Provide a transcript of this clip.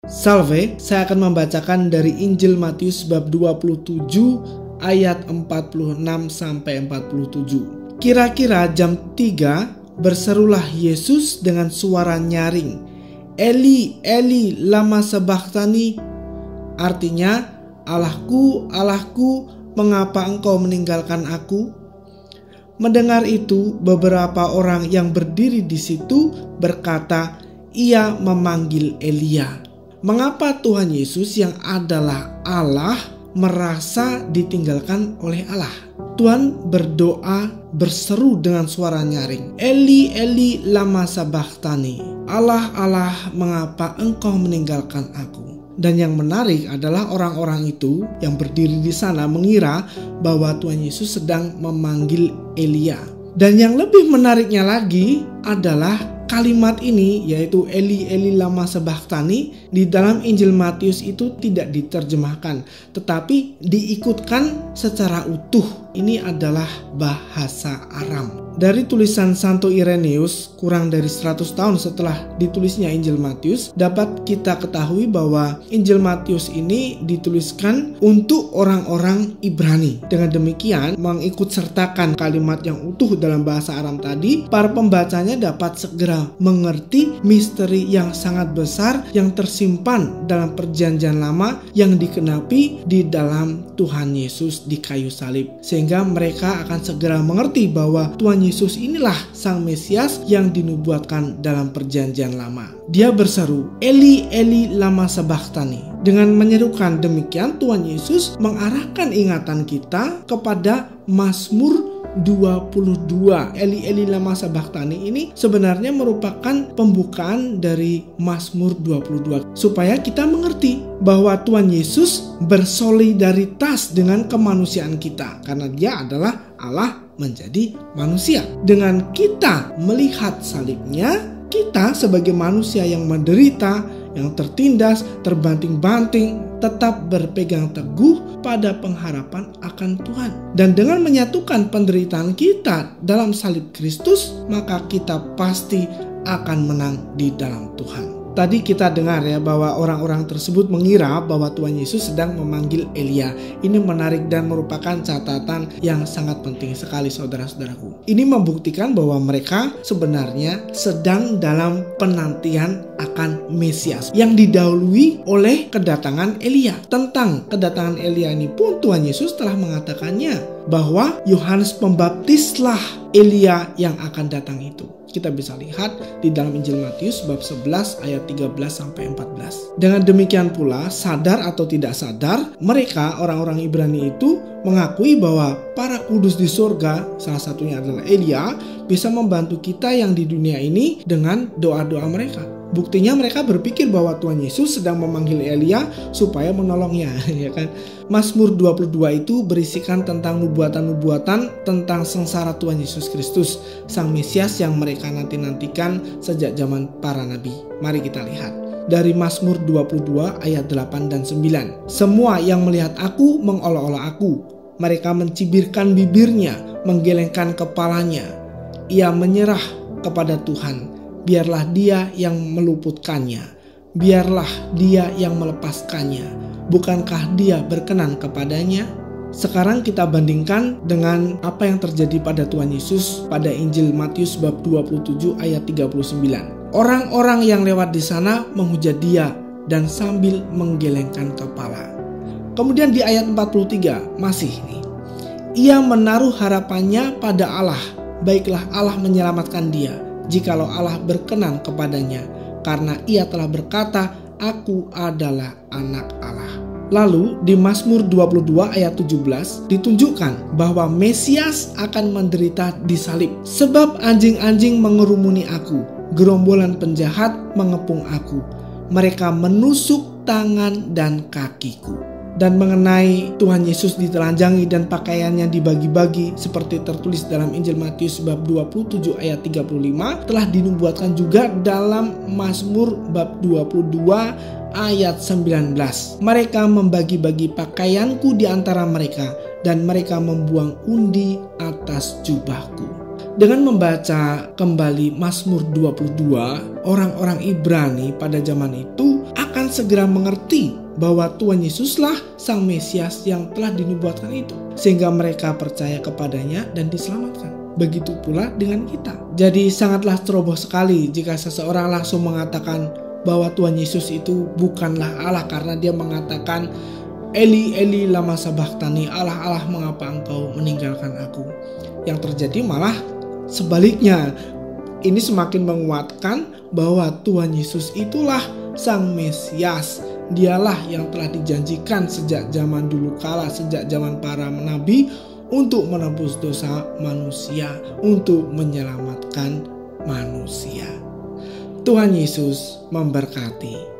Salve, saya akan membacakan dari Injil Matius bab 27 ayat 46 sampai 47. Kira-kira jam 3 berserulah Yesus dengan suara nyaring, Eli, Eli, lama sabachthani. Artinya, Allahku, Allahku, mengapa engkau meninggalkan aku? Mendengar itu, beberapa orang yang berdiri di situ berkata, ia memanggil Elia. Mengapa Tuhan Yesus yang adalah Allah merasa ditinggalkan oleh Allah? Tuhan berdoa berseru dengan suara nyaring, Eli, Eli, lama sabachthani. Allah, Allah, mengapa engkau meninggalkan aku? Dan yang menarik adalah orang-orang itu yang berdiri di sana mengira bahwa Tuhan Yesus sedang memanggil Elia. Dan yang lebih menariknya lagi adalah kalimat ini, yaitu Eli, Eli, lama sabachthani, di dalam Injil Matius itu tidak diterjemahkan, tetapi diikutkan secara utuh. Ini adalah bahasa Aram. Dari tulisan Santo Irenaeus, kurang dari 100 tahun setelah ditulisnya Injil Matius, dapat kita ketahui bahwa Injil Matius ini dituliskan untuk orang-orang Ibrani. Dengan demikian, mengikut sertakan kalimat yang utuh dalam bahasa Aram tadi, para pembacanya dapat segera mengerti misteri yang sangat besar yang tersimpan dalam Perjanjian Lama yang dikenapi di dalam Tuhan Yesus di kayu salib. Sehingga mereka akan segera mengerti bahwa Tuhan Yesus inilah Sang Mesias yang dinubuatkan dalam Perjanjian Lama. Dia berseru, Eli, Eli, lama sabachthani. Dengan menyerukan demikian, Tuhan Yesus mengarahkan ingatan kita kepada Mazmur 22. Eli, Eli, lama sabachthani ini sebenarnya merupakan pembukaan dari Mazmur 22 supaya kita mengerti bahwa Tuhan Yesus bersolidaritas dengan kemanusiaan kita karena Dia adalah Allah menjadi manusia. Dengan kita melihat salibnya, kita sebagai manusia yang menderita, yang tertindas, terbanting-banting, tetap berpegang teguh pada pengharapan akan Tuhan. Dan dengan menyatukan penderitaan kita dalam salib Kristus, maka kita pasti akan menang di dalam Tuhan. Tadi kita dengar ya bahwa orang-orang tersebut mengira bahwa Tuhan Yesus sedang memanggil Elia. Ini menarik dan merupakan catatan yang sangat penting sekali saudara-saudaraku. Ini membuktikan bahwa mereka sebenarnya sedang dalam penantian akan Mesias yang didahului oleh kedatangan Elia. Tentang kedatangan Elia ini pun Tuhan Yesus telah mengatakannya bahwa Yohanes Pembaptislah Elia yang akan datang itu. Kita bisa lihat di dalam Injil Matius bab 11 ayat 13 sampai 14. Dengan demikian pula, sadar atau tidak sadar, mereka orang-orang Ibrani itu mengakui bahwa para kudus di surga, salah satunya adalah Elia, bisa membantu kita yang di dunia ini dengan doa-doa mereka. Buktinya mereka berpikir bahwa Tuhan Yesus sedang memanggil Elia supaya menolongnya, ya kan? Mazmur 22 itu berisikan tentang nubuatan-nubuatan tentang sengsara Tuhan Yesus Kristus, Sang Mesias yang mereka nanti-nantikan sejak zaman para nabi. Mari kita lihat. Dari Mazmur 22 ayat 8 dan 9. Semua yang melihat aku mengolok-olok aku. Mereka mencibirkan bibirnya, menggelengkan kepalanya. Ia menyerah kepada Tuhan. Biarlah Dia yang meluputkannya. Biarlah Dia yang melepaskannya. Bukankah Dia berkenan kepadanya? Sekarang kita bandingkan dengan apa yang terjadi pada Tuhan Yesus pada Injil Matius bab 27 ayat 39. Orang-orang yang lewat di sana menghujat Dia dan sambil menggelengkan kepala. Kemudian di ayat 43 masih ini. Ia menaruh harapannya pada Allah. Baiklah Allah menyelamatkan dia. Jikalau Allah berkenan kepadanya, karena ia telah berkata, aku adalah anak Allah. Lalu di Mazmur 22 ayat 17 ditunjukkan bahwa Mesias akan menderita di salib. Sebab anjing-anjing mengerumuni aku, gerombolan penjahat mengepung aku. Mereka menusuk tangan dan kakiku. Dan mengenai Tuhan Yesus ditelanjangi dan pakaiannya dibagi-bagi seperti tertulis dalam Injil Matius bab 27 ayat 35 telah dinubuatkan juga dalam Mazmur bab 22 ayat 19. Mereka membagi-bagi pakaianku di antara mereka dan mereka membuang undi atas jubahku. Dengan membaca kembali Mazmur 22, orang-orang Ibrani pada zaman itu akan akan segera mengerti bahwa Tuhan Yesuslah Sang Mesias yang telah dinubuatkan itu, sehingga mereka percaya kepadanya dan diselamatkan. Begitu pula dengan kita. Jadi sangatlah ceroboh sekali jika seseorang langsung mengatakan bahwa Tuhan Yesus itu bukanlah Allah, karena dia mengatakan, Eli, Eli, lama sabachthani, Allah, Allah, mengapa engkau meninggalkan aku? Yang terjadi malah sebaliknya. Ini semakin menguatkan bahwa Tuhan Yesus itulah Sang Mesias. Dialah yang telah dijanjikan sejak zaman dulu kala, sejak zaman para nabi, untuk menebus dosa manusia, untuk menyelamatkan manusia. Tuhan Yesus memberkati.